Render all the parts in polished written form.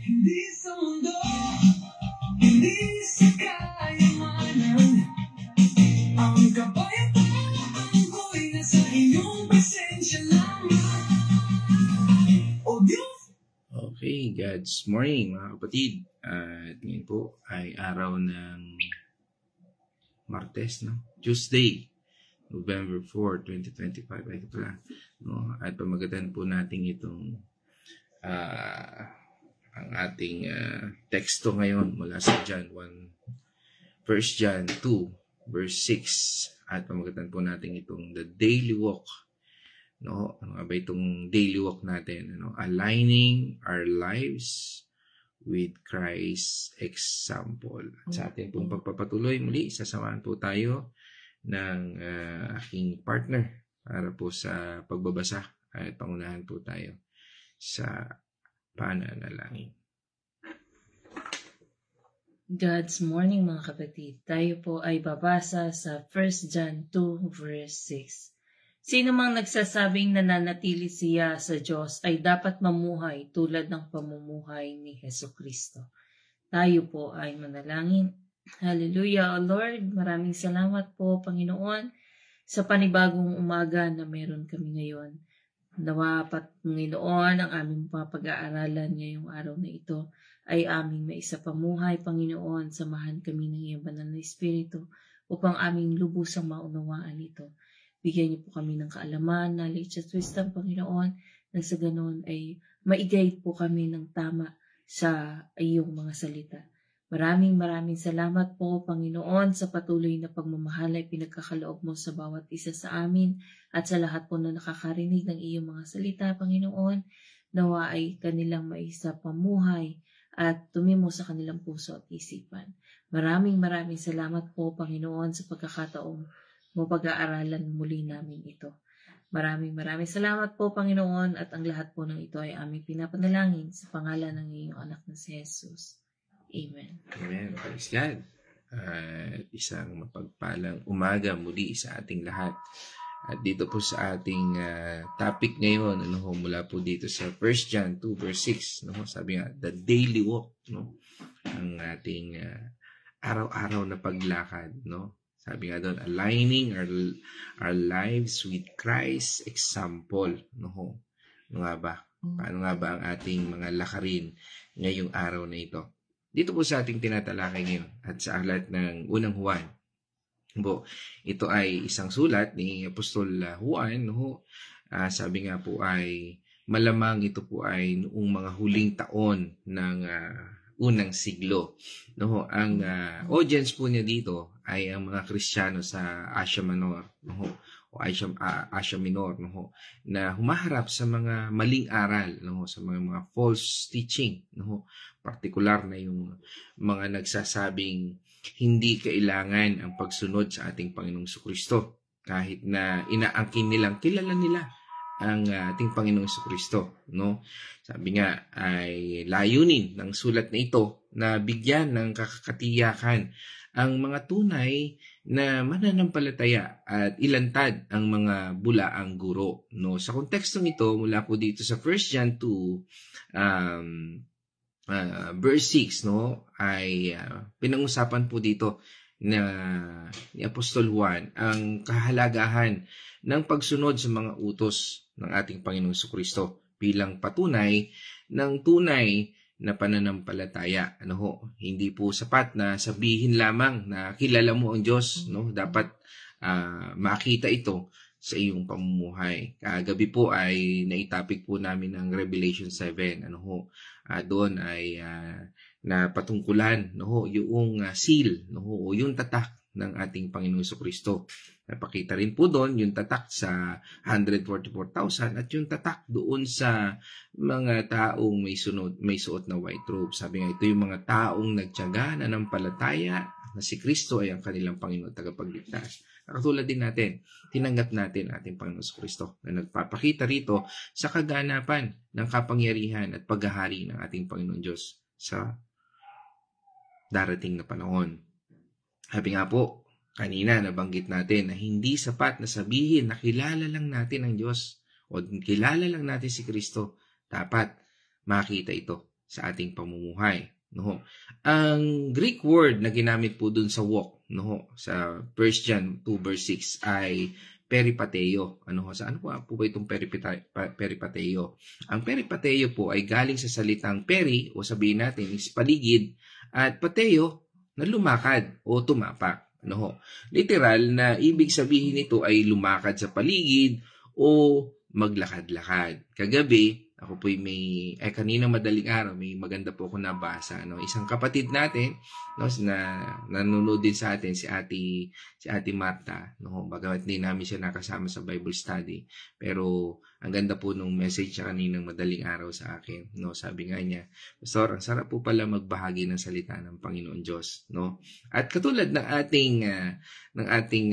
Hindi sa mundo, hindi sa kayamanan, ang kapayapaan ko'y nasa iyong presensya lamang. O Diyos. Okay, God's morning mga kapatid. At ngayon po ay araw ng Martes, no? Tuesday, November 4, 2025. Ay, ito pala. No? At pamagatan po natin itong ang ating teksto ngayon mula sa John 1 John 2 verse 6 at pamagatan po natin itong the daily walk, no? Ano ba itong daily walk natin, ano? Aligning our lives with Christ's example. At sa ating pong pagpapatuloy muli, sasamahan po tayo ng aking partner para po sa pagbabasa at pangunahan po tayo sa pananalangin. God's morning mga kapatid. Tayo po ay babasa sa 1 John 2 verse 6. Sino mang nagsasabing nananatili siya sa Diyos ay dapat mamuhay tulad ng pamumuhay ni Hesukristo. Tayo po ay manalangin. Hallelujah, O Lord. Maraming salamat po, Panginoon, sa panibagong umaga na meron kami ngayon. Nawa, Panginoon, ang aming pag-aaralan ngayong araw na ito ay aming maisapamuhay, Panginoon. Samahan kami ng iyong banal na Espiritu upang aming lubusang maunawaan ito. Bigyan niyo po kami ng kaalaman, knowledge at wisdom, Panginoon, nang sa ganon ay maigay po kami ng tama sa iyong mga salita. Maraming salamat po, Panginoon, sa patuloy na pagmamahal ay pinagkakaloob mo sa bawat isa sa amin at sa lahat po na nakakarinig ng iyong mga salita, Panginoon. Nawa ay kanilang maisapamuhay at tumimo sa kanilang puso at isipan. Maraming salamat po, Panginoon, sa pagkakataong mo pag-aaralan muli namin ito. Maraming salamat po, Panginoon, at ang lahat po ng ito ay aming pinapanalangin sa pangalan ng iyong anak na si Jesus. Amen. Amen. Praise God. Isang mapagpalang umaga muli sa ating lahat. At dito po sa ating topic ngayon, mula po dito sa 1 John 2 verse 6, sabi nga, the daily walk, ang ating araw-araw na paglakad, Sabi nga doon, aligning our lives with Christ's example, Ano nga ba? Paano nga ba ang ating mga lakarin ngayong araw na ito? Dito po sa ating tinatalakay ngayon at sa aklat ng unang Juan. Ito ay isang sulat ni Apostol Juan. Sabi nga po ay malamang ito po ay noong mga huling taon ng unang siglo. Ang audience po niya dito ay ang mga Kristiyano sa Asia Minor. Asia Minor, na humaharap sa mga maling aral, sa mga false teaching, partikular na yung mga nagsasabing hindi kailangan ang pagsunod sa ating Panginoong Jesucristo kahit na inaangkin nilang kilala nila ang ating Panginoong Jesucristo, Sabi nga ay layunin ng sulat na ito na bigyan ng kakatiyakan ang mga tunay na mananampalataya at ilantad ang mga bulaang guro. Sa kontekstong ito, mula po dito sa 1 John 2, verse 6, ay pinag-usapan po dito na ni Apostol Juan ang kahalagahan ng pagsunod sa mga utos ng ating Panginoong Jesucristo bilang patunay ng tunay na pananampalataya. Hindi po sapat na sabihin lamang na kilala mo ang Diyos, Dapat makita ito sa iyong pamumuhay. Kagabi po ay naitapik po namin ang Revelation 7. Doon ay napatungkulan, yung seal, o yung tatak ng ating Panginoong Jesucristo. Napakita rin po doon yung tatak sa 144,000 at yung tatak doon sa mga taong may suot na white robe. Sabi nga, ito yung mga taong nagtiyaga na ng palataya na si Kristo ay ang kanilang Panginoon at tagapagligtas. Katulad din natin, tinanggap natin ating Panginoon Jesucristo na nagpapakita rito sa kaganapan ng kapangyarihan at paghahari ng ating Panginoon Diyos sa darating na panahon. Sabi nga po, kanina nabanggit natin na hindi sapat na sabihin na kilala lang natin ang Diyos o kilala lang natin si Kristo. Dapat makita ito sa ating pamumuhay. No? Ang Greek word na ginamit po dun sa walk, no, sa 1 John 2 verse 6 ay peripateo. Ano po ba itong peripateo? Ang peripateo po ay galing sa salitang peri o sabihin natin is paligid at pateo na lumakad o tumapak. Ano? Literal na ibig sabihin nito ay lumakad sa paligid o maglakad-lakad. Kagabi, ako po kanina madaling araw, may maganda po ako nabasa. No? Isang kapatid natin, no, na nanonood din sa atin, si Ate Marta. No? Bagamat hindi namin siya nakasama sa Bible study. Pero ang ganda po nung message siya kaninang madaling araw sa akin. No? Sabi nga niya, Pastor, ang sarap po pala magbahagi ng salita ng Panginoon Diyos. No? At katulad ng ating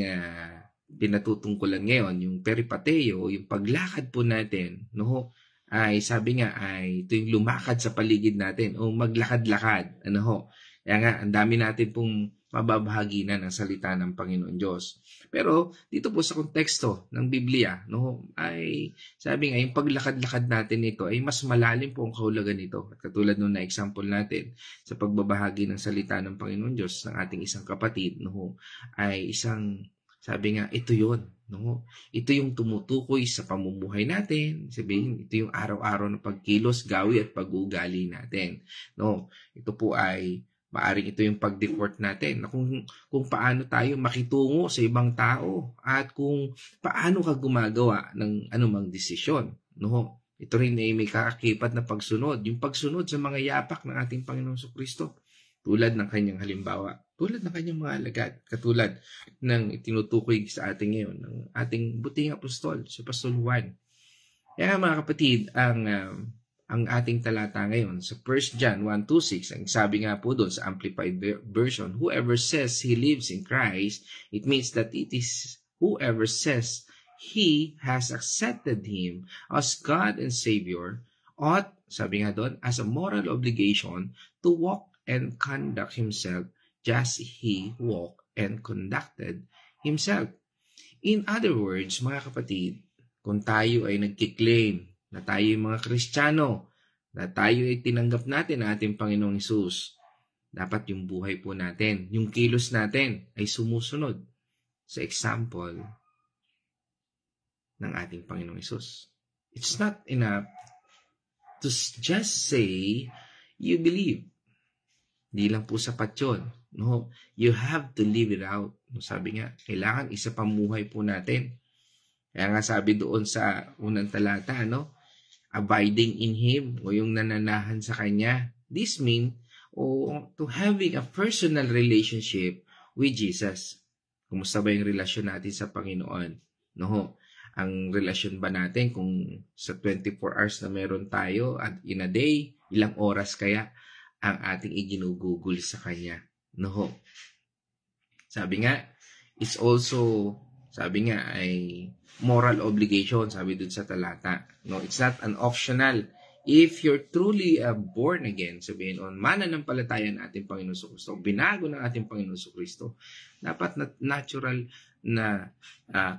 pinatutungkulan ngayon, yung peripateo, yung paglakad po natin, no? Ay sabi nga ay ito yung lumakad sa paligid natin o maglakad-lakad. Ano ho? Kaya nga, ang dami natin pong mababahagi na ng salita ng Panginoon Diyos. Pero dito po sa konteksto ng Biblia, no, ay sabi nga yung paglakad-lakad natin nito ay mas malalim po ang kahulugan nito. At katulad nung na-example natin sa pagbabahagi ng salita ng Panginoon Diyos ng ating isang kapatid, no, ay sabi nga, ito yon, no? Ito yung tumutukoy sa pamumuhay natin. Sabihin, ito yung araw-araw na pagkilos, gawi at pag-uugali natin. No? Ito po ay maaring ito yung pag-deport natin. Na kung paano tayo makitungo sa ibang tao at kung paano ka gumagawa ng anumang desisyon. No? Ito rin ay may kakakibat na pagsunod. Yung pagsunod sa mga yapak ng ating Panginoong Jesucristo. Tulad ng kanyang halimbawa, tulad ng kanyang mga alagad, katulad ng itinutukoy sa ating ngayon, ng ating buting apostol, si Apostol Juan. Kaya mga kapatid, ang ating talata ngayon sa 1 John 1:26, ang sabi nga po doon sa Amplified Version, whoever says he lives in Christ, it means that it is whoever says he has accepted Him as God and Savior, ought, sabi nga doon, as a moral obligation to walk and conduct himself just he walked and conducted himself. In other words, mga kapatid, kung tayo ay nagkiklaim na tayo ay mga Kristiyano, na tayo ay tinanggap natin ang ating Panginoong Hesus, dapat yung buhay po natin, yung kilos natin ay sumusunod sa example ng ating Panginoong Hesus. It's not enough to just say you believe. Hindi lang po sapat yun. No? You have to live it out. Sabi nga, kailangan isa pamuhay po natin. Kaya nga sabi doon sa unang talata, no? Abiding in Him, o yung nananahan sa Kanya. This means to having a personal relationship with Jesus. Kumusta ba yung relasyon natin sa Panginoon? No? Ang relasyon ba natin kung sa 24 hours na meron tayo at in a day, ilang oras kaya ang ating iginugugol sa Kanya. No. Sabi nga, it's also, sabi nga ay moral obligation, sabi dun sa talata. No, it's not an optional. If you're truly born again, sabihin on mananampalataya ng ating Panginoon Jesucristo, binago ng ating Panginoon Jesucristo, dapat natural na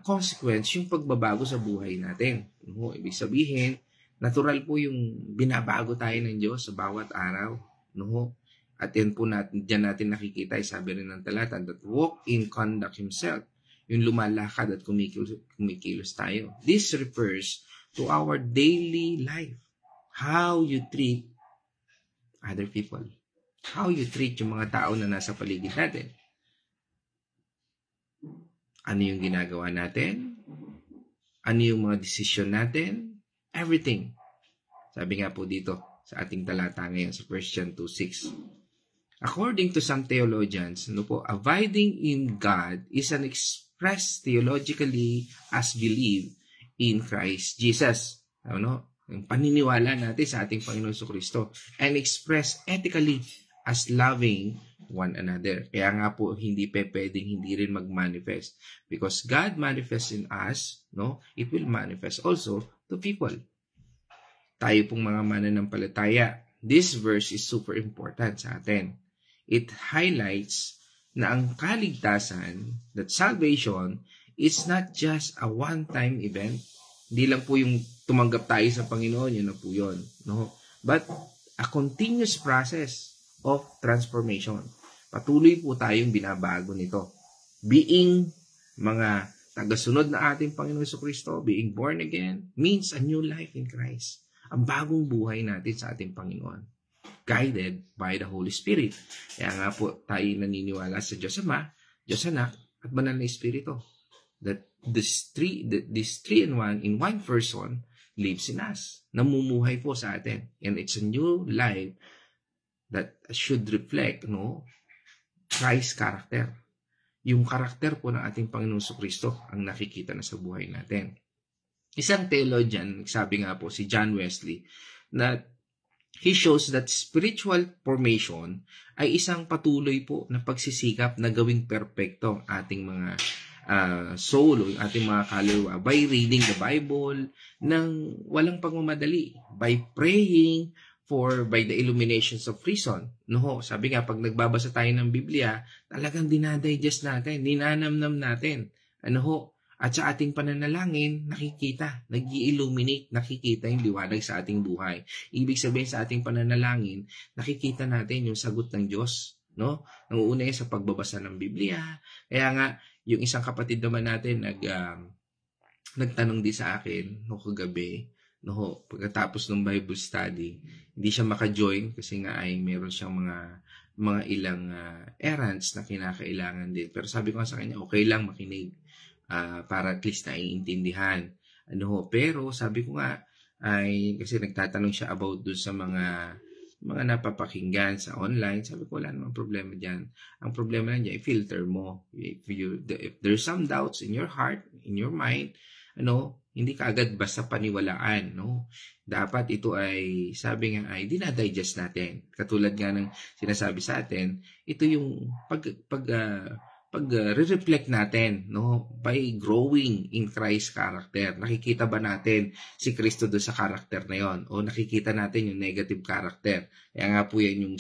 consequence yung pagbabago sa buhay natin. No, ibig sabihin, natural po yung binabago tayo ng Diyos sa bawat araw. No? At yan po diyan natin nakikita, sabi rin ng talata, that walk in conduct himself. Yung lumalakad at kumikilos tayo. This refers to our daily life. How you treat other people. How you treat yung mga tao na nasa paligid natin. Ano yung ginagawa natin? Ano yung mga desisyon natin? Everything. Sabi nga po dito, sa ating talata ngayon sa 1 John 2:6. According to some theologians, abiding in God is an expressed theologically as belief in Christ Jesus. Yung paniniwala natin sa ating Panginoon Jesucristo, and expressed ethically as loving one another. Kaya nga po hindi pwedeng hindi rin mag-manifest, because God manifests in us, it will manifest also to people. Tayo pong mga mananampalataya, this verse is super important sa atin. It highlights na ang kaligtasan, that salvation, is not just a one-time event. Hindi lang po yung tumanggap tayo sa Panginoon, yun na po yun. No? But a continuous process of transformation. Patuloy po tayong binabago nito. Being mga tagasunod na ating Panginoon Jesucristo, being born again, means a new life in Christ. Ang bagong buhay natin sa ating Panginoon. Guided by the Holy Spirit. Kaya nga po tayo naniniwala sa Diyos Ama, Diyos Anak, at Banal na Espiritu. That this three in one person lives in us. Namumuhay po sa atin. And it's a new life that should reflect, Christ's character. Yung karakter po ng ating Panginoon Jesucristo ang nakikita na sa buhay natin. Isang theologian, sabi nga po si John Wesley, na he shows that spiritual formation ay isang patuloy po na pagsisikap na gawing perpekto ang ating mga soul, yung ating mga kaluluwa by reading the Bible ng walang pagmamadali, by praying by the illuminations of reason. Sabi nga, pag nagbabasa tayo ng Biblia, talagang dinadigest natin, ninanamnam natin. At sa ating pananalangin, nag-i-illuminate, nakikita yung liwanag sa ating buhay. Ibig sabihin sa ating pananalangin, nakikita natin yung sagot ng Diyos. Nanguuna yan sa pagbabasa ng Biblia. Kaya nga, yung isang kapatid naman natin nagtanong din sa akin kagabi, pagkatapos ng Bible study, hindi siya maka-join kasi nga ay meron siyang mga ilang errands na kinakailangan din. Pero sabi ko sa kanya, okay lang makinig para at least naiintindihan. Pero sabi ko nga, kasi nagtatanong siya about doon sa mga napapakinggan sa online. Sabi ko, wala namang problema dyan. Ang problema lang dyan, i-filter mo. If there's some doubts in your heart, in your mind, hindi ka agad basta paniwalaan, Dapat ito ay, sabi nga ay, dinadigest natin. Katulad nga ng sinasabi sa atin, ito yung pag-reflect natin, by growing in Christ's character. Nakikita ba natin si Kristo doon sa character na yon? O nakikita natin yung negative character? Kaya nga po yan yung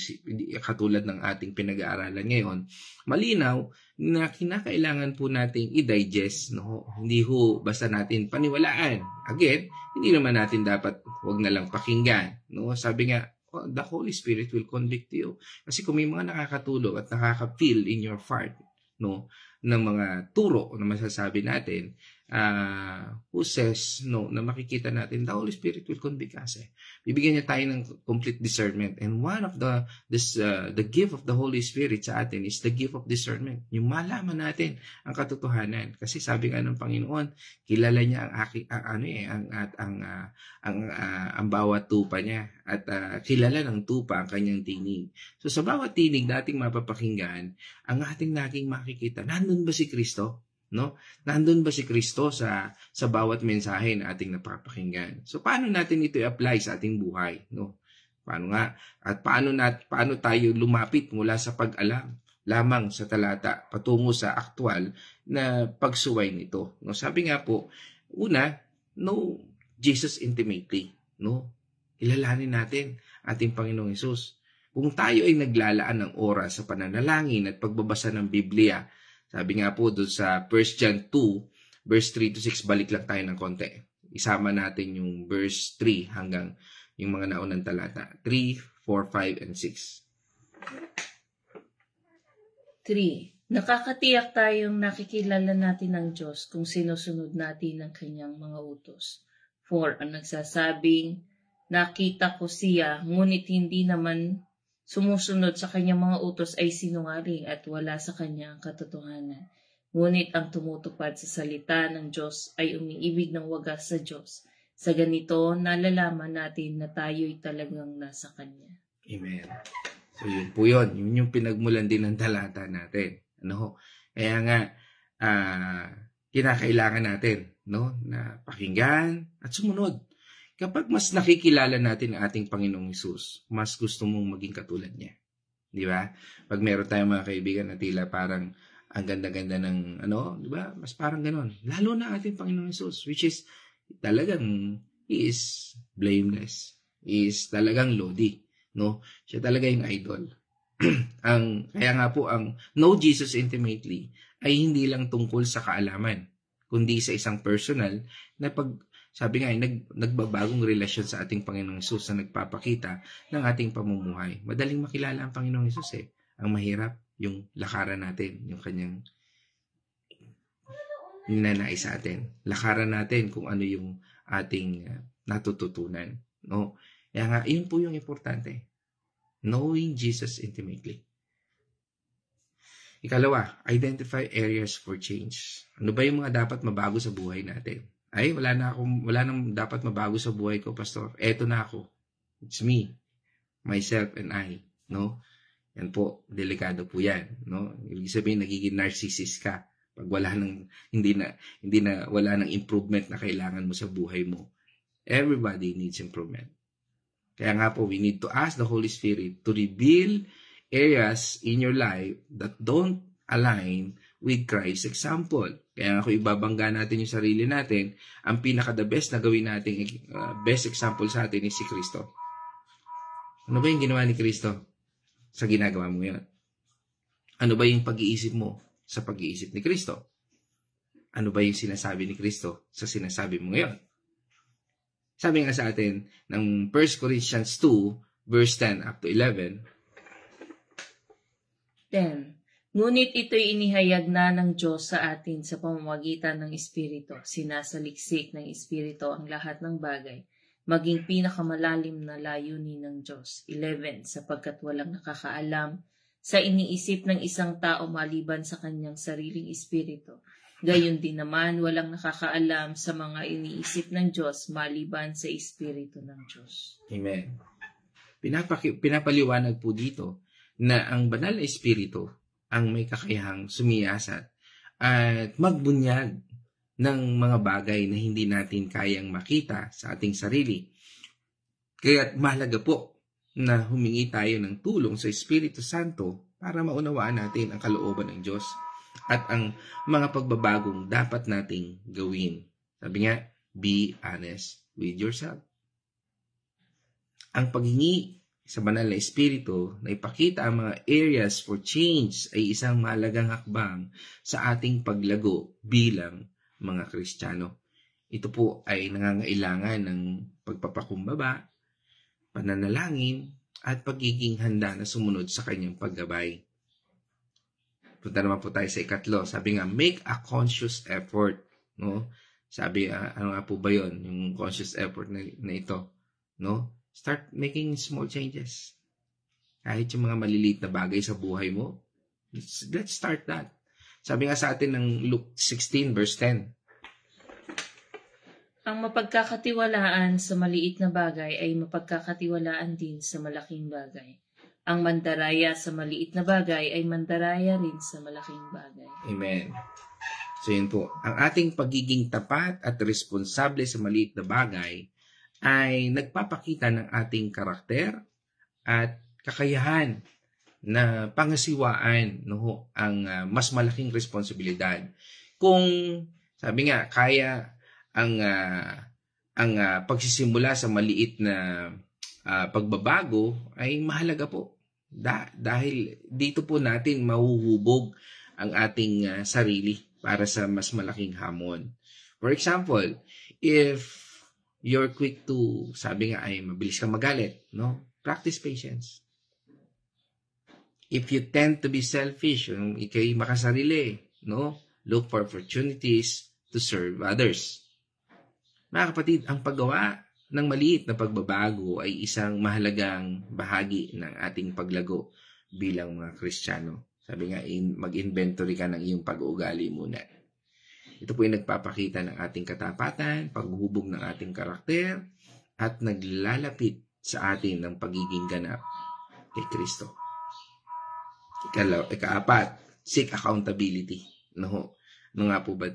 katulad ng ating pinag-aaralan ngayon. Malinaw na kinakailangan po nating i-digest, Hindi basta natin paniwalaan. Again, hindi naman natin dapat wag na lang pakinggan, Sabi nga, the Holy Spirit will convict you. Kasi kung may mga nakakatulog at nakaka-feel in your heart, ng mga turo na masasabi natin, who says, na makikita natin, the Holy Spirit will convict us. Bibigyan niya tayo ng complete discernment. And one of the gift of the Holy Spirit sa atin is the gift of discernment. Yung malaman natin ang katotohanan. Kasi sabi nga ng Panginoon, kilala niya ang bawat tupa niya. At kilala ng tupa ang kanyang tinig. So sa bawat tinig nating mapapakinggan, ang ating naging makikita, nandun ba si Kristo? Nandun ba si Kristo sa bawat mensahe na ating napapakinggan? So paano natin ito i-apply sa ating buhay? Paano nga? At paano tayo lumapit mula sa pag-alam lamang sa talata patungo sa aktual na pagsuway nito? Sabi nga po, una, know Jesus intimately. Kilalanin natin ating Panginoong Hesus. Kung tayo ay naglalaan ng oras sa pananalangin at pagbabasa ng Biblia, sabi nga po doon sa 1 John 2, verse 3 to 6, balik lang tayo ng konti. Isama natin yung verse 3 hanggang yung mga naunang talata. 3, 4, 5, and 6. 3. Nakakatiyak tayong nakikilala natin ang Diyos kung sinusunod natin ang kanyang mga utos. 4. Ang nagsasabing, nakita ko siya, ngunit hindi naman sumusunod sa kanyang mga utos ay sinungaling at wala sa kanyang katotohanan. Ngunit ang tumutupad sa salita ng Diyos ay umiibig ng wagas sa Diyos. Sa ganito, nalalaman natin na tayo'y talagang nasa Kanya. Amen. So yun po yun. Yun yung pinagmulan din ng talata natin. Kaya nga, kinakailangan natin na pakinggan at sumunod. Kapag mas nakikilala natin ang ating Panginoong Hesus, mas gusto mong maging katulad niya. Di ba? Pag meron tayong mga kaibigan na tila parang ang ganda-ganda ng di ba? Mas parang ganon. Lalo na ating Panginoong Hesus, which is talagang, He is blameless. He is talagang lodi. Siya talaga yung idol. Kaya nga po, ang know Jesus intimately ay hindi lang tungkol sa kaalaman, kundi sa isang personal na Sabi nga, nagbabagong relasyon sa ating Panginoong Hesus na nagpapakita ng ating pamumuhay. Madaling makilala ang Panginoong Hesus eh. Ang mahirap, yung lakaran natin, yung kanyang ninanais sa atin. Lakaran natin kung ano yung ating natututunan. No? Kaya nga, yun po yung importante. Knowing Jesus intimately. Ikalawa, identify areas for change. Ano ba yung mga dapat mabago sa buhay natin? Ay, wala nang dapat mabago sa buhay ko, Pastor. Eto na ako. It's me, myself, and I. No? Yan po, delikado po yan. No? Ibig sabihin, nagiging narcissist ka. Pag wala hindi na wala nang improvement na kailangan mo sa buhay mo. Everybody needs improvement. Kaya nga po, we need to ask the Holy Spirit to reveal areas in your life that don't align with Christ's example. Kaya nga kung ibabangga natin yung sarili natin, ang pinaka-the best na gawin natin, best example sa atin is si Kristo. Ano ba yung ginawa ni Kristo sa ginagawa mo yan? Ano ba yung pag-iisip mo sa pag-iisip ni Kristo? Ano ba yung sinasabi ni Kristo sa sinasabi mo ngayon? Sabi nga sa atin ng 1 Corinthians 2, verse 10 up to 11. 10. Ngunit ito'y inihayag na ng Diyos sa atin sa pamamagitan ng Espiritu. Sinasaliksik ng Espiritu ang lahat ng bagay, maging pinakamalalim na layunin ng Diyos. 11. Sapagkat walang nakakaalam sa iniisip ng isang tao maliban sa kanyang sariling espiritu. Gayon din naman, walang nakakaalam sa mga iniisip ng Diyos maliban sa espiritu ng Diyos. Amen. Pinapaliwanag po dito na ang banal na espiritu ang may kakayahang sumiyasat at magbunyag ng mga bagay na hindi natin kayang makita sa ating sarili. Kaya mahalaga po na humingi tayo ng tulong sa Espiritu Santo para maunawaan natin ang kalooban ng Diyos at ang mga pagbabagong dapat nating gawin. Sabi nga, be honest with yourself. Ang paghingi sa banal na espiritu na ipakita ang mga areas for change ay isang mahalagang hakbang sa ating paglago bilang mga Kristiyano. Ito po ay nangangailangan ng pagpapakumbaba, pananalangin, at pagiging handa na sumunod sa kanyang paggabay. Punta naman po tayo sa ikatlo. Sabi nga, make a conscious effort. No? Sabi, ano nga po ba yun? Yung conscious effort na ito. No? Start making small changes. Kahit yung mga maliliit na bagay sa buhay mo, let's start that. Sabi nga sa atin ng Luke 16 verse 10. Ang mapagkakatiwalaan sa maliit na bagay ay mapagkakatiwalaan din sa malaking bagay. Ang mandaraya sa maliit na bagay ay mandaraya rin sa malaking bagay. Amen. So yun po, ang ating pagiging tapat at responsable sa maliit na bagay ay nagpapakita ng ating karakter at kakayahan na pangasiwaan ang mas malaking responsibilidad. Kung sabi nga kaya ang pagsisimula sa maliit na pagbabago ay mahalaga po. Dahil dito po natin mahuhubog ang ating sarili para sa mas malaking hamon. For example, if you're quick to, sabi nga ay mabilis kang magalit, no? Practice patience. If you tend to be selfish, yung ikay makasarili, no? Look for opportunities to serve others. Mga kapatid, ang paggawa ng maliit na pagbabago ay isang mahalagang bahagi ng ating paglago bilang mga Kristiyano. Sabi nga, mag-inventory ka ng iyong pag-uugali muna. Ito po ay nagpapakita ng ating katapatan, paghuhubog ng ating karakter, at naglalapit sa atin ng pagiging ganap kay Kristo. Ikaapat, seek accountability. Ano nga po ba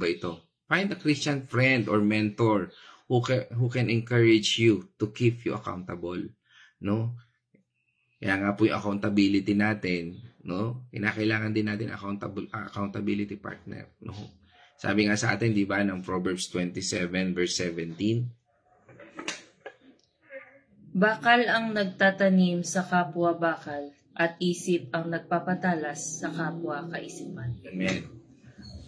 ito? Find a Christian friend or mentor who can encourage you to keep you accountable. No? Kaya nga po yung accountability natin, no? Kinakailangan din natin accountability partner, no? Sabi nga sa atin, di ba, ng Proverbs 27 verse 17. Bakal ang nagtatanim sa kapwa bakal at isip ang nagpapatalas sa kapwa kaisipan. Amen.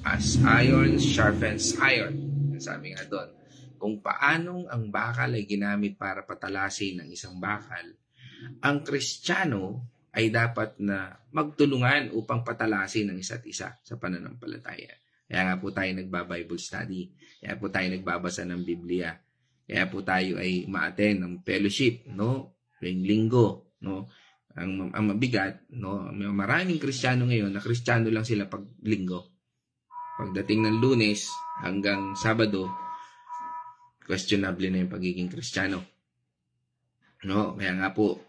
As iron sharpens iron. Sabi nga doon. kung paanong ang bakal ay ginamit para patalasin ng isang bakal, ang Kristiyano ay dapat na magtulungan upang patalasin ng isa't isa sa pananampalataya. Kaya nga po tayo nagba-Bible study. Kaya po tayo nagbabasa ng Biblia. Kaya po tayo ay ma-attend ng fellowship, no? Tuwing linggo, no? Ang mabigat, no? Maraming Kristiyano ngayon na Kristiyano lang sila pag linggo. Pagdating ng Lunes hanggang Sabado, questionable na yung pagiging Kristiyano. No? Kaya nga po,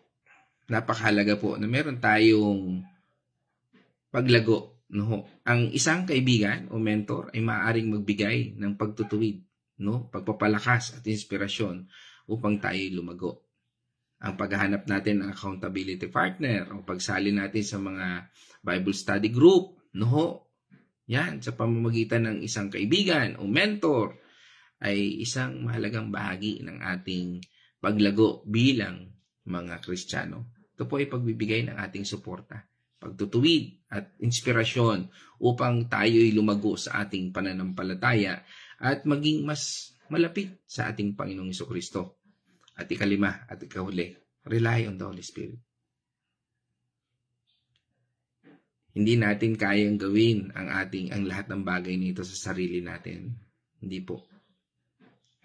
napakahalaga po na meron tayong paglago. No? Ang isang kaibigan o mentor ay maaaring magbigay ng pagtutuwid, no? Pagpapalakas at inspirasyon upang tayo lumago. Ang paghahanap natin ng accountability partner o pagsali natin sa mga Bible study group, no? Yan, sa pamamagitan ng isang kaibigan o mentor ay isang mahalagang bahagi ng ating paglago bilang mga Kristiyano. Ito po ay pagbibigay ng ating suporta, pagtutuwid at inspirasyon upang tayo'y lumago sa ating pananampalataya at maging mas malapit sa ating Panginoong Jesucristo. At ikalima at ikahuli, rely on the Holy Spirit. Hindi natin kayang gawin ang lahat ng bagay nito sa sarili natin. Hindi po.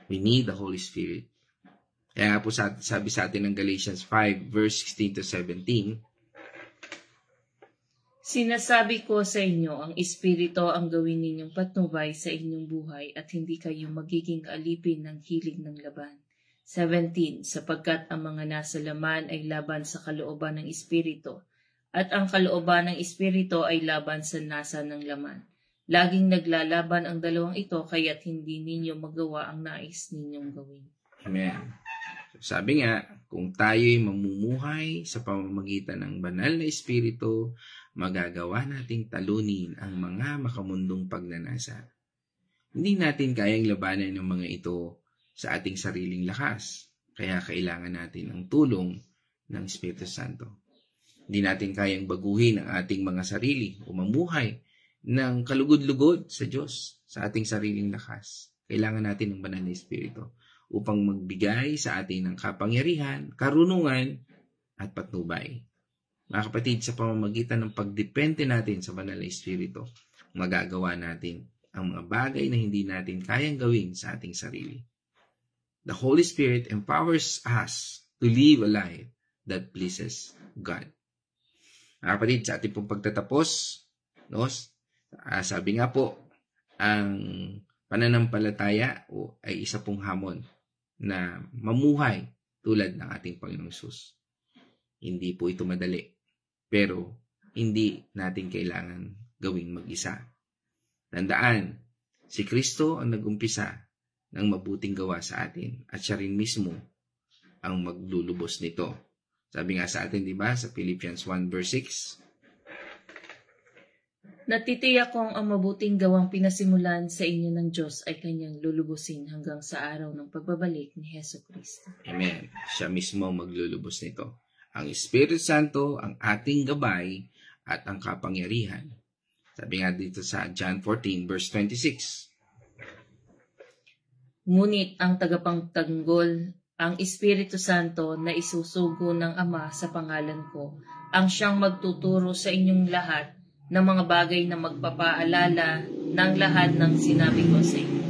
We need the Holy Spirit. Kaya nga po sabi sa atin ng Galatians 5, verse 16 to 17, Sinasabi ko sa inyo, ang Espiritu ang gawin ninyong patnubay sa inyong buhay at hindi kayo magiging alipin ng hilig ng laban. 17, sapagkat ang mga nasa laman ay laban sa kalooban ng Espiritu, at ang kalooban ng Espiritu ay laban sa nasa ng laman. Laging naglalaban ang dalawang ito, kaya't hindi ninyo magawa ang nais ninyong gawin. Amen. Sabi nga, kung tayo'y mamumuhay sa pamamagitan ng banal na Espiritu, magagawa nating talunin ang mga makamundong pagnanasa. Hindi natin kayang labanan ng mga ito sa ating sariling lakas, kaya kailangan natin ang tulong ng Espiritu Santo. Hindi natin kayang baguhin ang ating mga sarili o mamuhay ng kalugod-lugod sa Diyos sa ating sariling lakas. Kailangan natin ng banal na Espiritu upang magbigay sa atin ng kapangyarihan, karunungan, at patnubay. Mga kapatid, sa pamamagitan ng pagdepende natin sa banal na Espiritu, magagawa natin ang mga bagay na hindi natin kayang gawin sa ating sarili. The Holy Spirit empowers us to live a life that pleases God. Mga kapatid, sa ating pong pagtatapos, no, sabi nga po, ang pananampalataya ay isa pong hamon na mamuhay tulad ng ating Panginoong Hesus. Hindi po ito madali, pero hindi natin kailangan gawing mag-isa. Tandaan, si Kristo ang nag-umpisa ng mabuting gawa sa atin at siya rin mismo ang maglulubos nito. Sabi nga sa atin, di ba, sa Philippians 1 verse 6, Natitiyak kong ang mabuting gawang pinasimulan sa inyo ng Diyos ay kanyang lulubusin hanggang sa araw ng pagbabalik ni Jesucristo. Amen. Siya mismo ang maglulubos nito. Ang Espiritu Santo ang ating gabay at ang kapangyarihan. Sabi nga dito sa John 14 verse 26, Ngunit ang tagapagtanggol, ang Espiritu Santo na isusugo ng Ama sa pangalan ko, ang siyang magtuturo sa inyong lahat ng mga bagay na magpapaalala ng lahat ng sinabi ko sa inyo.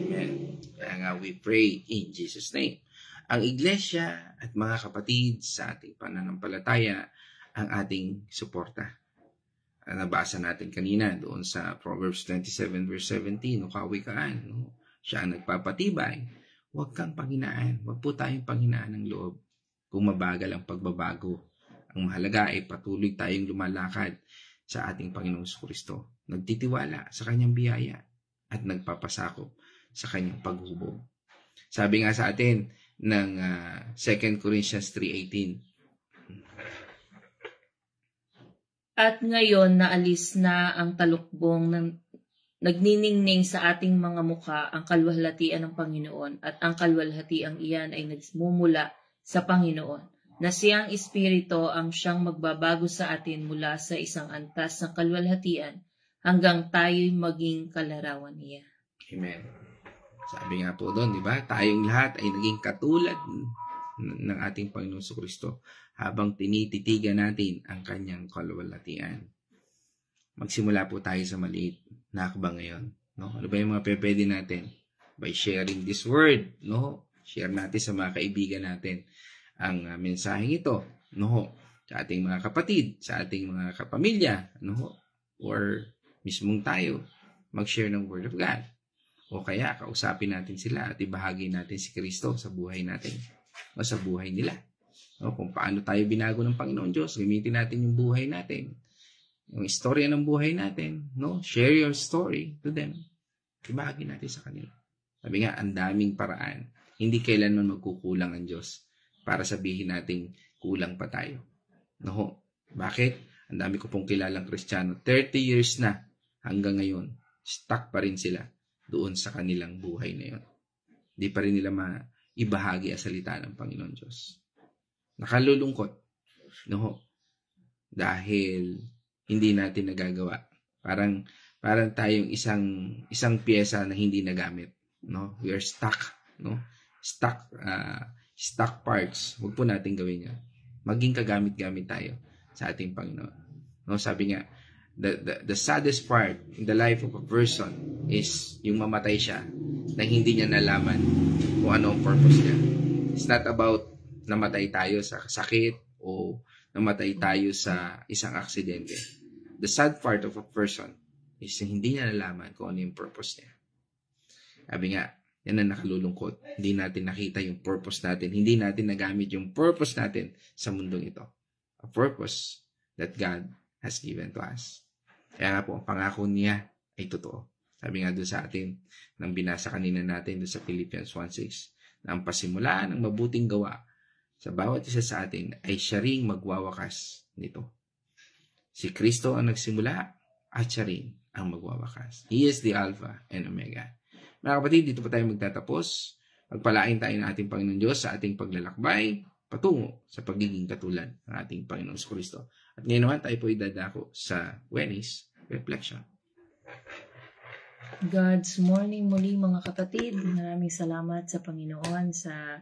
Amen. Kaya nga we pray in Jesus' name. Ang Iglesia at mga kapatid sa ating pananampalataya ang ating suporta. Nabasa natin kanina doon sa Proverbs 27 verse 17, kawikaan, no? Siya ang nagpapatibay. Huwag kang panghinaan. Huwag po tayong panghinaan ng loob kung mabagal ang pagbabago. Ang mahalaga ay patuloy tayong lumalakad sa ating Panginoong Jesucristo. Nagtitiwala sa kanyang biyaya at nagpapasakop sa kanyang paghubog. Sabi nga sa atin ng 2 Corinthians 3:18, At ngayon naalis na ang talukbong ng nagniningning sa ating mga mukha ang kaluwalhatian ng Panginoon at ang kaluwalhatiang iyan ay nagmumula sa Panginoon, na siyang Espiritu ang siyang magbabago sa atin mula sa isang antas ng kaluwalhatian hanggang tayo'y maging kalarawan niya. Amen. Sabi nga po doon, di ba? Tayong lahat ay naging katulad ng ating Panginoong Kristo habang tinititigan natin ang kanyang kaluwalhatian. Magsimula po tayo sa maliit na hakbang ngayon. No? Ano ba yung mga pwede natin? By sharing this word. No? Share natin sa mga kaibigan natin ang mensaheng ito. No? Sa ating mga kapatid, sa ating mga kapamilya. No? Or mismong tayo mag-share ng Word of God. O kaya kausapin natin sila at ibahagi natin si Kristo sa buhay natin o sa buhay nila. No? Kung paano tayo binago ng Panginoon Diyos, gamitin natin yung buhay natin. Yung istorya ng buhay natin, no? Share your story to them. Ibahagi natin sa kanila. Sabi nga, ang daming paraan. Hindi kailanman magkukulang ang Diyos para sabihin natin kulang pa tayo. No? Bakit? Ang dami ko pong kilalang Kristiyano. 30 years na hanggang ngayon, stuck pa rin sila doon sa kanilang buhay na yun. Hindi pa rin nila maibahagi ang salita ng Panginoon Diyos. Nakalulungkot. No? Dahil hindi natin nagagawa. Parang tayong isang piyesa na hindi nagamit, no? We are stuck, no? Stuck parts. Huwag po natin gawin 'yan. Maging kagamit-gamit tayo sa ating Panginoon. No, sabi nga, the saddest part in the life of a person is yung mamatay siya na hindi niya nalaman kung ano ang purpose niya. It's not about namatay tayo sa sakit o namatay tayo sa isang aksidente. The sad part of a person is hindi niya nalaman kung ano yung purpose niya. Sabi nga, yan ang nakalulungkot. Hindi natin nakita yung purpose natin. Hindi natin nagamit yung purpose natin sa mundong ito. A purpose that God has given to us. Kaya nga po, ang pangako niya ay totoo. Sabi nga doon sa atin, nang binasa kanina natin doon sa Philippians 1:6, na ang pasimulaan ng mabuting gawa sa bawat isa sa atin ay siya ring magwawakas nito. Si Kristo ang nagsimula at siya rin ang magwawakas. He is the Alpha and Omega. Mga kapatid, dito pa tayo magtatapos. Pagpalain tayo ng ating Panginoon Diyos sa ating paglalakbay patungo sa pagiging katulad ng ating Panginoong Kristo. At ngayon naman tayo po idadako sa Wednesday Reflection. God's morning muli mga kapatid. Maraming salamat sa Panginoon sa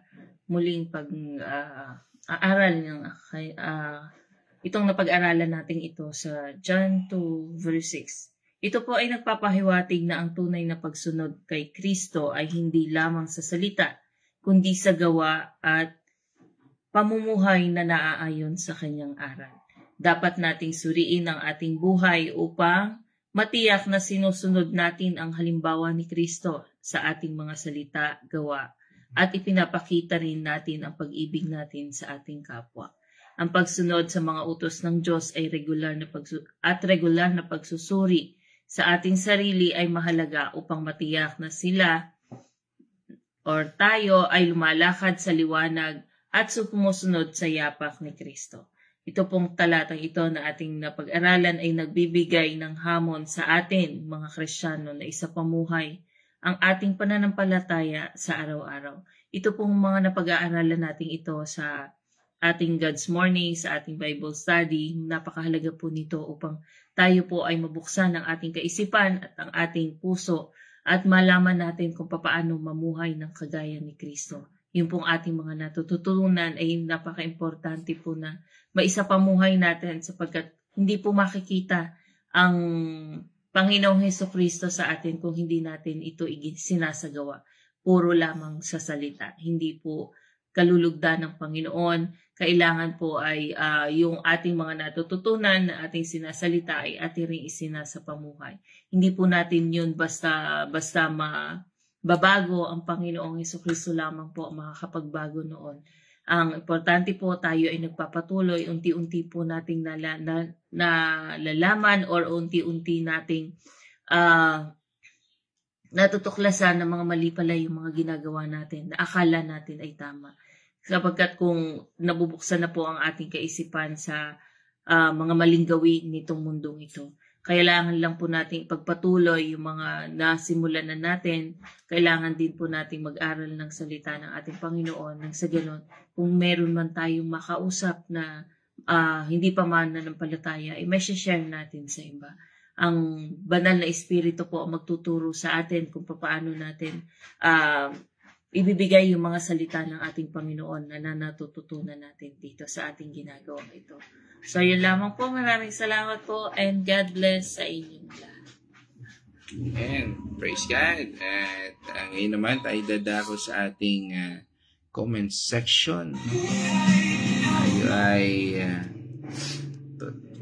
muling pag-aaral ng itong napag-aralan natin ito sa John 2 verse 6. Ito po ay nagpapahiwatig na ang tunay na pagsunod kay Kristo ay hindi lamang sa salita, kundi sa gawa at pamumuhay na naaayon sa kanyang aral. Dapat nating suriin ang ating buhay upang matiyak na sinusunod natin ang halimbawa ni Kristo sa ating mga salita, gawa, at ipinapakita rin natin ang pag-ibig natin sa ating kapwa. Ang pagsunod sa mga utos ng Diyos ay regular na pagsusuri sa ating sarili ay mahalaga upang matiyak na sila or tayo ay lumalakad sa liwanag at sumusunod sa yapak ni Kristo. Ito pong talatang ito na ating napag-aralan ay nagbibigay ng hamon sa atin, mga Kristiyano, na isapamuhay ang ating pananampalataya sa araw-araw. Ito pong mga napag-aaralan natin ito sa ating God's Morning, sa ating Bible study. Napakahalaga po nito upang tayo po ay mabuksan ang ating kaisipan at ang ating puso at malaman natin kung paano mamuhay ng kagaya ni Kristo. Yung pong ating mga natututunan ay napaka-importante po na maisapamuhay natin sapagkat hindi po makikita ang Panginoong Hesukristo sa atin kung hindi natin ito sinasagawa. Puro lamang sa salita. Hindi po kalulugdan ng Panginoon. Kailangan po ay yung ating mga natututunan na ating sinasalita ay ating ring isinasapamuhay. Hindi po natin yun basta mababago ang Panginoong Hesukristo lamang po ang makakapagbago noon. Ang importante po tayo ay nagpapatuloy, unti-unti po nating nalalaman or unti-unti nating natutuklasan na mga mali pala yung mga ginagawa natin na akala natin ay tama. Sapagkat kung nabubuksan na po ang ating kaisipan sa mga maling gawin nitong mundong ito, kailangan lang po nating pagpatuloy yung mga nasimulan na natin. Kailangan din po nating mag-aral ng salita ng ating Panginoon. Nang sa ganon, kung meron man tayong makausap na hindi pa man nanampalataya, ay may share natin sa iba. ang banal na espiritu po ang magtuturo sa atin kung paano natin ibibigay yung mga salita ng ating Panginoon na natututunan natin dito sa ating ginagawa ito. So, yun lamang po. Maraming salamat po and God bless sa inyong lahat. Amen. Praise God. At ngayon naman tayo dadako sa ating comment section. Tayo ay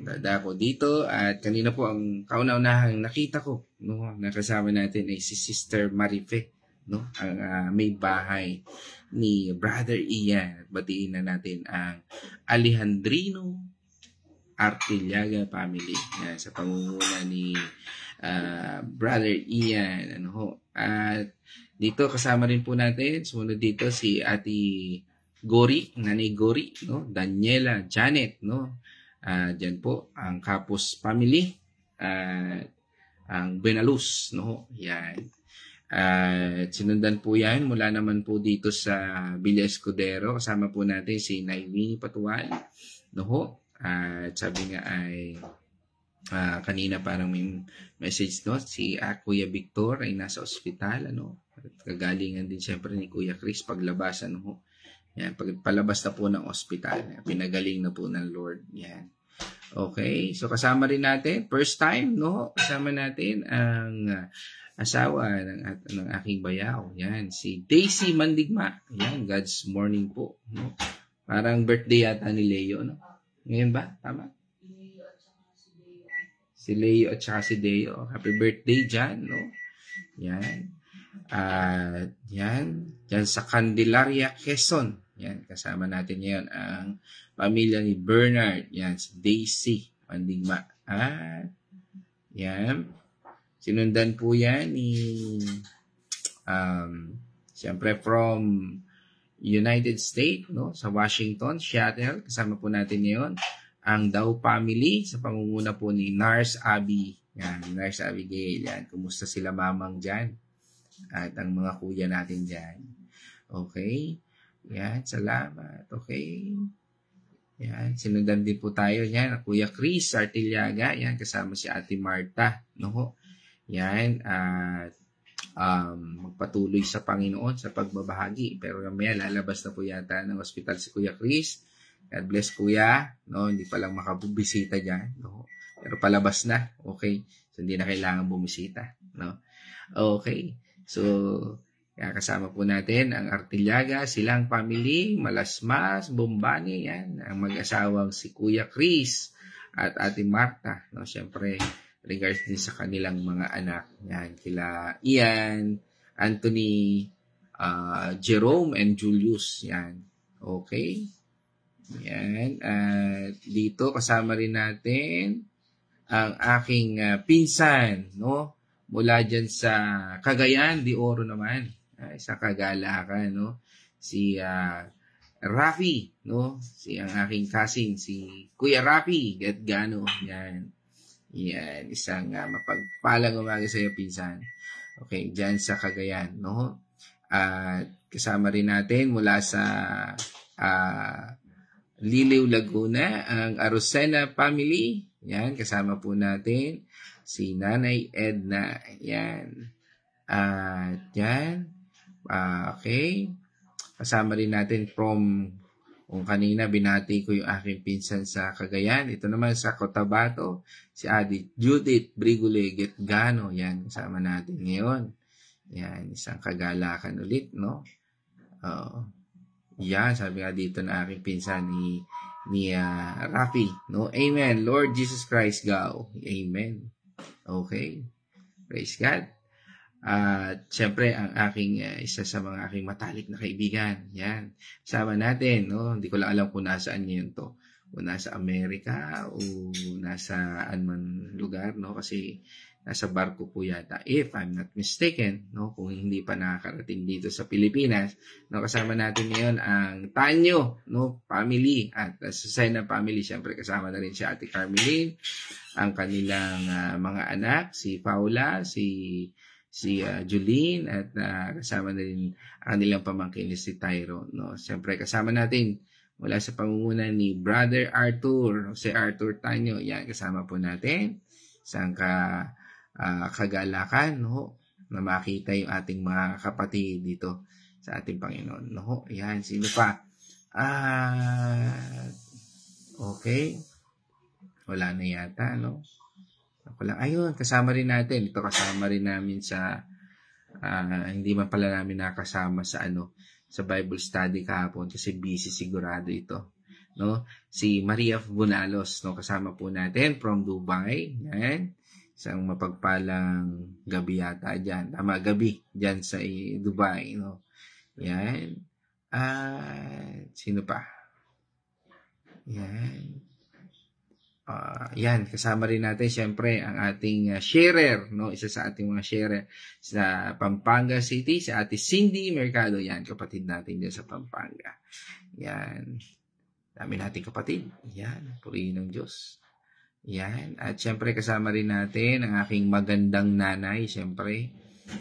dadako dito at kanina po ang kauna-unahang nakita ko, no, nakasama natin ay si Sister Marife, no, ang may bahay ni Brother Ian. Batiin na natin ang Alejandrino Artillaga family sa pamumuno ni Brother Ian. At dito kasama rin po natin, sumunod dito si Ate Gori, Nanay Gori, no, Daniela Janet, no. Diyan po ang Kapos family, ang Benaluz, no. Yan. Sinundan po yan mula naman po dito sa Villa Escudero. Kasama po natin si Naimini Patual, no. At sabi nga ay kanina parang may message, no, si Kuya Victor ay nasa ospital, ano. At kagalingan din siyempre ni Kuya Chris paglabas, ano. Yan, palabas na po ng ospital. Pinagaling na po ng Lord. Yan. Okay, so kasama rin natin, first time, no, kasama natin ang asawa ng aking bayaw. Yan, si Daisy Mandigma. Yan, God's morning po, no. Parang birthday yata ni Leo, no. Ngayon ba? Tama? Si Leo at saka si Deo. Happy birthday dyan, no. Yan. Yan sa Candelaria, Quezon. Yan, kasama natin ngayon ang pamilya ni Bernard. Yan, si Daisy Mandigma. Yan. Sinundan po yan ni siyempre from United States, no, sa Washington, Seattle. Kasama po natin ngayon ang Daw family sa pangunguna po ni Nars Abby. Yan, Nars Abigail. Yan, kumusta sila mamang dyan? At ang mga kuya natin dyan. Okay. Yan, salamat. Okay. Yan, sinundan din po tayo. Yan, Kuya Chris Artillaga. Yan, kasama si Ate Marta. No? Yan, at magpatuloy sa Panginoon sa pagbabahagi. Pero mamaya lalabas na po yata ng ospital si Kuya Chris. God bless Kuya. No, hindi pa lang makabubisita dyan. No? Pero palabas na. Okay. So, hindi na kailangan bumisita. No? Okay. So, kasama po natin ang Artillaga, silang family, Malasmas, Bombani, yan, ang mag-asawang si Kuya Chris at Ate Marta. No? Siyempre, regards din sa kanilang mga anak. Yan, kila Ian, Anthony, Jerome, and Julius. Yan. Okay. Yan. At dito, kasama rin natin ang aking pinsan, no? Mula dyan sa Cagayan de Oro naman. Sa Kagalakan, no? Si Rafi, no? Si ang aking cousin, si Kuya Rafi Gatgano. Yan. Yan. Isang mapagpalang umaga sa iyo, pinsan. Okay, dyan sa Cagayan, no? At kasama rin natin mula sa Liliw, Laguna, ang Arosena family. Yan, kasama po natin si Nanay Edna. Yan. At yan. Okay. Kasama rin natin from, kung kanina binati ko yung aking pinsan sa Cagayan. Ito naman sa Cotabato, si Adi Judith Brigule Getgano. Yan, kasama natin ngayon. Yan, isang kagalakan ulit, no? Yan, sabi nga dito na aking pinsan ni Rafi, no? Amen. Lord Jesus Christ, go. Amen. Okay. Praise God. At syempre, ang aking isa sa mga aking matalik na kaibigan. Yan. Sama natin, no? Hindi ko lang alam kung nasaan ngayon to. Kung nasa Amerika o nasa anman lugar, no? Kasi nasa barko po yata, if I'm not mistaken, no? Kung hindi pa nakakarating dito sa Pilipinas, no? Kasama natin ngayon ang Tanyo, no? Family. At sa Sena family, syempre kasama na rin si Ate Carmeline, ang kanilang mga anak, si Paula, si Julene, at kasama na rin ang kanilang pamangkin si Tyro, no? Siyempre kasama natin mula sa pangunguna ni Brother Arthur, si Arthur Tanyo. Yan, kasama po natin Isang kagalakan, no? Na makita yung ating mga kapatid dito sa ating Panginoon, no? Yan, sino pa? Okay. Wala na yata, no? Ayun, kasama rin natin. Ito kasama rin namin sa hindi man pala namin nakasama sa sa Bible study kahapon kasi busy sigurado ito, no? Si Maria Bunalos, no, kasama po natin from Dubai. Yan. Isang mapagpalang gabi yata diyan. Tama, gabi diyan sa Dubai, no. Yan. Sino pa? Yan. Yan, kasama rin natin siyempre ang ating sharer, no? Isa sa ating mga sharer sa Pampanga City, si Ate Cindy Mercado. Yan, kapatid natin dyan sa Pampanga. Yan. Dami nating kapatid. Yan, purihin ng Diyos. Yan. At siyempre kasama rin natin ang aking magandang nanay, siyempre,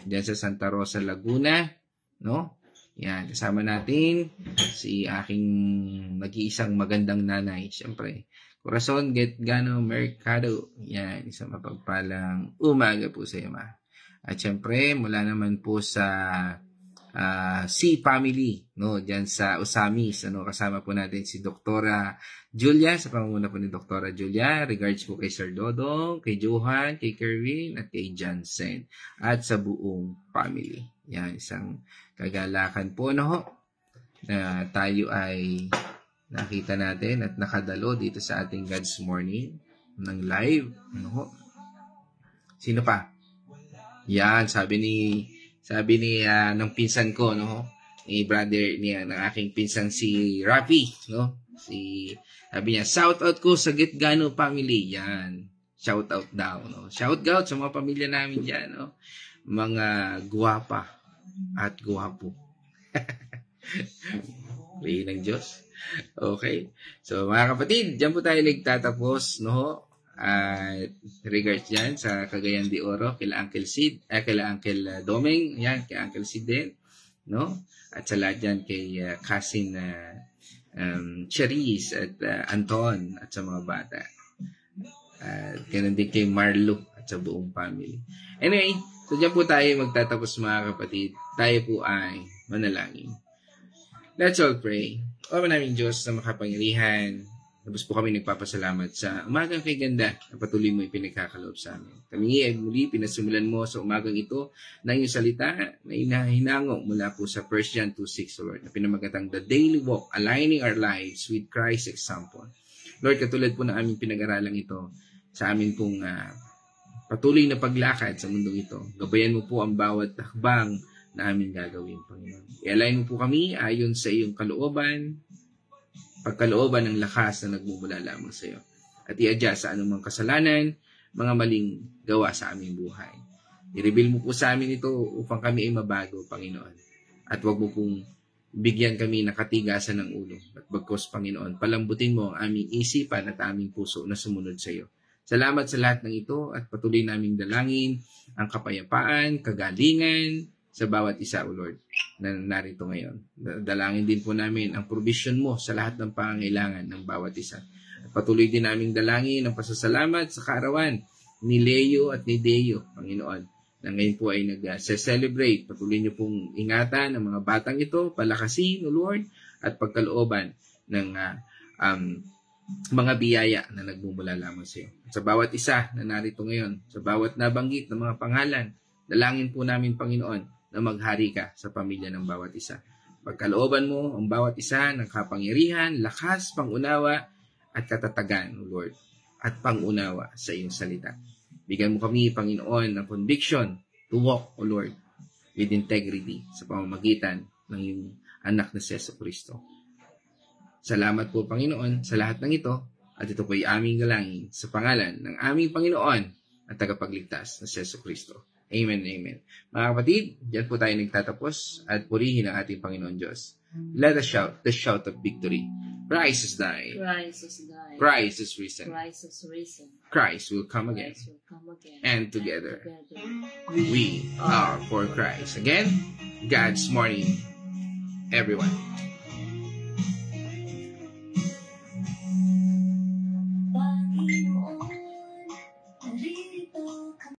dyan sa Santa Rosa, Laguna, no? Yan, kasama natin si aking nag-iisang magandang nanay, siyempre. Corazon Getgano Mercado. Yan, isang mapagpalang umaga po sa iyo, ma. At siyempre, mula naman po sa C Family, no, diyan sa Osamis, kasama po natin si Doktora Julia, sa pamumuno po ni Doktora Julia. Regards po kay Sir Dodong, kay Johan, kay Kerwin, at kay Johnson, at sa buong family. Yan, isang kagalakan po, no, na tayo ay nakita natin at nakadalo dito sa ating God's Morning ng live, no. Sino pa? Yan, sabi ni ng pinsan ko, no, ni brother niya, ng aking pinsan si Rafi, no. Sabi niya, shout out ko sa Getgano family. Yan. Shout out daw, no. Shout out sa mga pamilya namin diyan, no. Mga guwapa at guwapo. Pray ng Diyos. Okay. So, mga kapatid, diyan po tayo nagtatapos, no. Regards dyan sa Cagayan de Oro, kila Uncle Sid, kila Uncle Domeng, yan, kay Uncle Sid din, no? At sa lahat dyan kay cousin Cherise at Anton at sa mga bata. At ganun din kay Marlo at sa buong family. Anyway, so dyan po tayo magtatapos, mga kapatid. Tayo po ay manalangin. Let's all pray. O manaming Diyos na makapangyarihan, tapos po kami nagpapasalamat sa umagang kay ganda na patuloy mo ipinagkakaloob sa amin. Kami ay muli pinasimulan mo sa umagang ito na iyong salita na hinango mula po sa 1 John 2:6, Lord, na pinamagatang the daily walk, aligning our lives with Christ's example. Lord, katulad po na aming pinag-aralan ito sa amin pong patuloy na paglakad sa mundong ito, gabayan mo po ang bawat hakbang na aming gagawin, Panginoon. I-align mo po kami ayon sa iyong kalooban, pagkalooban ng lakas na nagmumula lamang sa iyo. At i-adjust sa anumang kasalanan, mga maling gawa sa aming buhay. I-reveal mo po sa amin ito upang kami ay mabago, Panginoon. At huwag mo pong bigyan kami ng katigasan ng ulo. At bagkos, Panginoon, palambutin mo ang aming isipan at aming puso na sumunod sa iyo. Salamat sa lahat ng ito at patuloy naming dalangin ang kapayapaan, kagalingan sa bawat isa, O Lord, na narito ngayon. Dalangin din po namin ang provision mo sa lahat ng pangangailangan ng bawat isa. At patuloy din naming dalangin ang pasasalamat sa kaarawan ni Leo at ni Deo, Panginoon, na ngayon po ay nag-celebrate. Patuloy niyo pong ingatan ang mga batang ito, palakasin, O Lord, at pagkalooban ng mga biyaya na nagmumula lamang sa iyo. Sa bawat isa na narito ngayon, sa bawat nabanggit ng mga pangalan, dalangin po namin, Panginoon, na maghari ka sa pamilya ng bawat isa. Pagkalooban mo ang bawat isa ng kapangyarihan, lakas, pangunawa, at katatagan, O Lord, at pangunawa sa iyong salita. Bigyan mo kami, Panginoon, ng conviction to walk, O Lord, with integrity sa pamamagitan ng iyong anak na si Jesucristo. Salamat po, Panginoon, sa lahat ng ito, at ito po ay aming galangin sa pangalan ng aming Panginoon at tagapagligtas na si Jesucristo. Amen, amen. Mga kapatid, diyan po tayo nagtatapos at purihin ang ating Panginoon Diyos. Let us shout the shout of victory. Christ has died. Christ has died. Christ is risen. Christ has risen. Christ will come again. Christ will come again. And together, we are for Christ. Again, God's morning, everyone.